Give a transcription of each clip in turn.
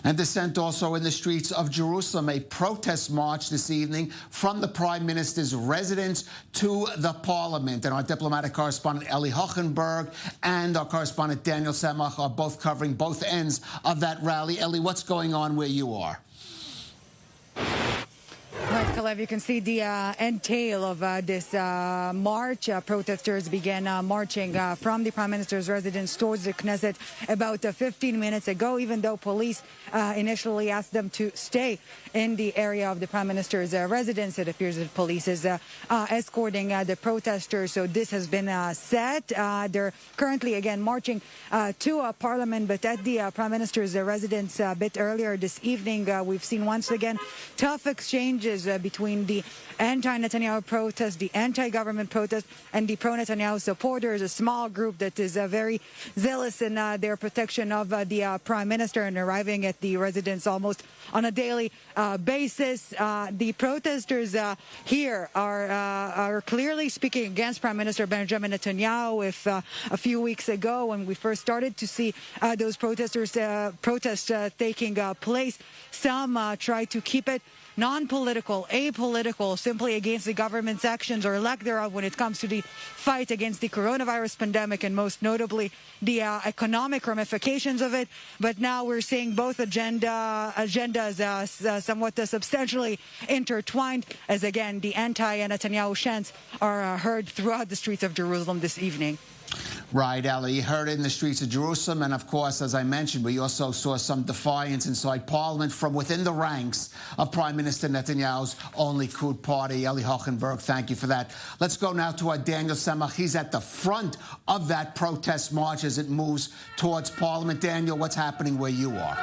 And dissent also in the streets of Jerusalem. A protest march this evening from the Prime Minister's residence to the Parliament. And our diplomatic correspondent Eli Hochenberg and our correspondent Daniel Semach are both covering both ends of that rally. Eli, what's going on where you are? Right, Calev, you can see the end tail of this march. Protesters began marching from the Prime Minister's residence towards the Knesset about 15 minutes ago, even though police initially asked them to stay in the area of the Prime Minister's residence. It appears that police is escorting the protesters, so this has been set. They're currently, again, marching to Parliament, but at the Prime Minister's residence a bit earlier this evening, we've seen once again tough exchanges between the anti-Netanyahu protest, the anti-government protest, and the pro-Netanyahu supporters, a small group that is very zealous in their protection of the Prime Minister and arriving at the residence almost on a daily basis. The protesters here are clearly speaking against Prime Minister Benjamin Netanyahu. If a few weeks ago, when we first started to see those protests taking place, some tried to keep it non-political, apolitical, simply against the government's actions or lack thereof when it comes to the fight against the coronavirus pandemic and most notably the economic ramifications of it. But now we're seeing both agendas somewhat substantially intertwined as, again, the anti-Netanyahu chants are heard throughout the streets of Jerusalem this evening. Right, Eli, you heard it in the streets of Jerusalem, and of course, as I mentioned, we also saw some defiance inside Parliament from within the ranks of Prime Minister Netanyahu's only Likud party. Eli Hochenberg, thank you for that. Let's go now to our Daniel Semach. He's at the front of that protest march as it moves towards Parliament. Daniel, what's happening where you are?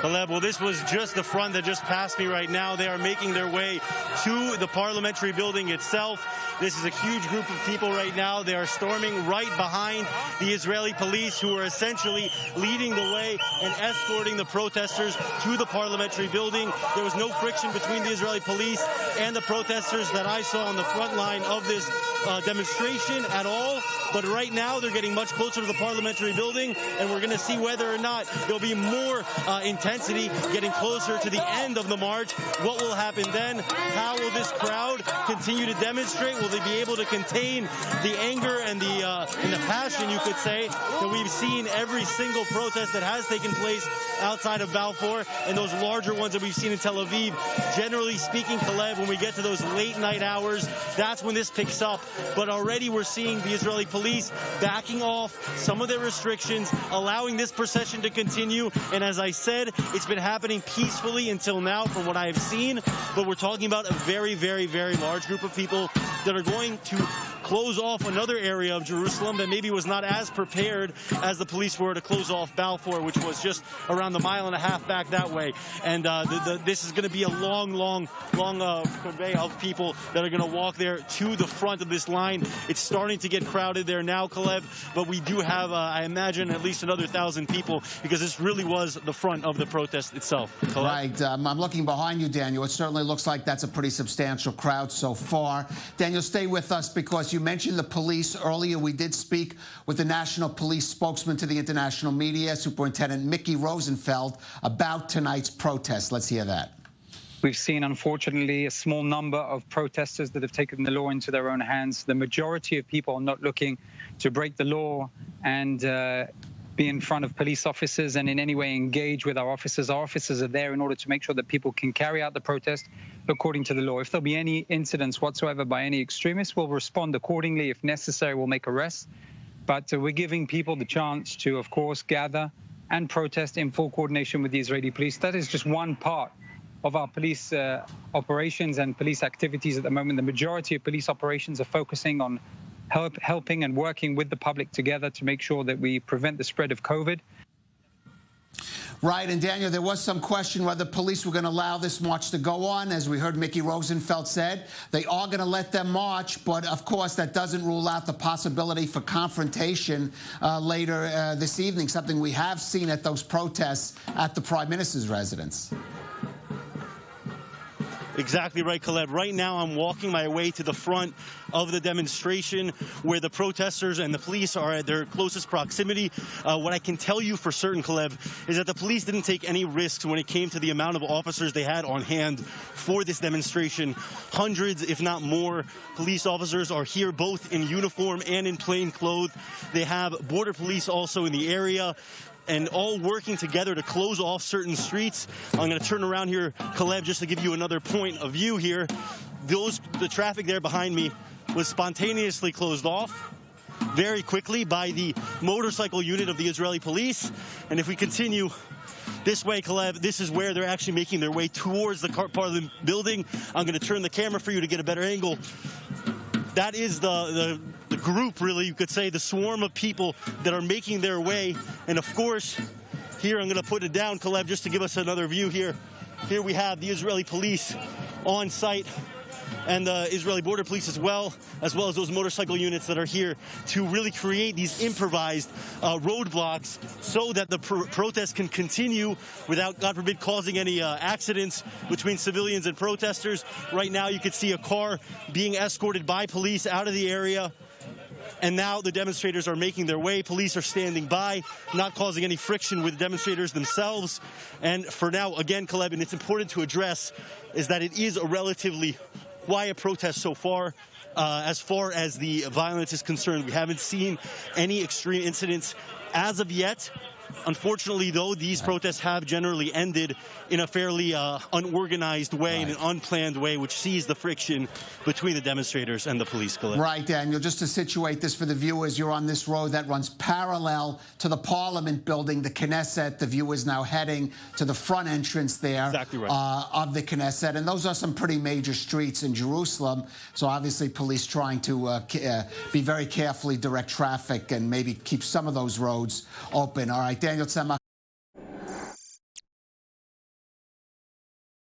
Well, this was just the front that just passed me right now. They are making their way to the parliamentary building itself. This is a huge group of people right now. They are storming right behind the Israeli police, who are essentially leading the way and escorting the protesters to the parliamentary building. There was no friction between the Israeli police and the protesters that I saw on the front line of this demonstration at all. But right now, they're getting much closer to the parliamentary building, and we're going to see whether or not there'll be more intensity getting closer to the end of the march. What will happen then? How will this crowd continue to demonstrate? Will they be able to contain the anger and the passion, you could say, that we've seen every single protest that has taken place outside of Balfour and those larger ones that we've seen in Tel Aviv? Generally speaking, Calev, when we get to those late night hours, that's when this picks up. But already we're seeing the Israeli police backing off some of their restrictions, allowing this procession to continue. And as I said, it's been happening peacefully until now from what I have seen. But we're talking about a very, very, very large group of people that are going to close off another area of Jerusalem that maybe was not as prepared as the police were to close off Balfour, which was just around 1.5 miles back that way. And this is going to be a long convey of people that are going to walk there to the front of this line. It's starting to get crowded there now, Calev, but we do have, I imagine, at least another 1,000 people, because this really was the front of the protest itself. Calev? Right. I'm looking behind you, Daniel. It certainly looks like that's a pretty substantial crowd so far. Daniel, stay with us because you mentioned the police earlier. We did speak with the National Police spokesman to the international media, Superintendent Mickey Rosenfeld, about tonight's protest. Let's hear that. We've seen, unfortunately, a small number of protesters that have taken the law into their own hands. The majority of people are not looking to break the law and be in front of police officers and in any way engage with our officers. Our officers are there in order to make sure that people can carry out the protest according to the law. If there'll be any incidents whatsoever by any extremists, we'll respond accordingly. If necessary, we'll make arrests. But we're giving people the chance to, of course, gather and protest in full coordination with the Israeli police. That is just one part of our police operations and police activities at the moment. The majority of police operations are focusing on helping and working with the public together to make sure that we prevent the spread of COVID. Right, and Daniel, there was some question whether police were going to allow this march to go on. As we heard Mickey Rosenfeld said, they are going to let them march, but of course that doesn't rule out the possibility for confrontation later this evening, something we have seen at those protests at the Prime Minister's residence. Exactly right, Calev. Right now, I'm walking my way to the front of the demonstration where the protesters and the police are at their closest proximity. What I can tell you for certain, Calev, is that the police didn't take any risks when it came to the amount of officers they had on hand for this demonstration. Hundreds, if not more, police officers are here, both in uniform and in plain clothes. They have border police also in the area, and all working together to close off certain streets. I'm going to turn around here, Calev, just to give you another point of view here. The traffic there behind me was spontaneously closed off very quickly by the motorcycle unit of the Israeli police. And if we continue this way, Calev, this is where they're actually making their way towards the Parliament building. I'm going to turn the camera for you to get a better angle. That is the group, really, you could say, the swarm of people that are making their way. And of course, here I'm going to put it down, Calev, just to give us another view here. Here we have the Israeli police on site, and the Israeli border police as well as those motorcycle units that are here to really create these improvised roadblocks so that the protest can continue without, God forbid, causing any accidents between civilians and protesters. Right now, you can see a car being escorted by police out of the area. And now the demonstrators are making their way. Police are standing by, not causing any friction with the demonstrators themselves. And for now, again, Calev, and it's important to address, is that it is a relatively quiet protest so far. As far as the violence is concerned, we haven't seen any extreme incidents as of yet. Unfortunately, though, these protests have generally ended in a fairly unorganized way, in an unplanned way, which sees the friction between the demonstrators and the police. Right, Daniel. Just to situate this for the viewers, you're on this road that runs parallel to the Parliament building, the Knesset. The view is now heading to the front entrance there of the Knesset. And those are some pretty major streets in Jerusalem. So obviously police trying to be very carefully direct traffic and maybe keep some of those roads open. All right, Daniel Tzemach.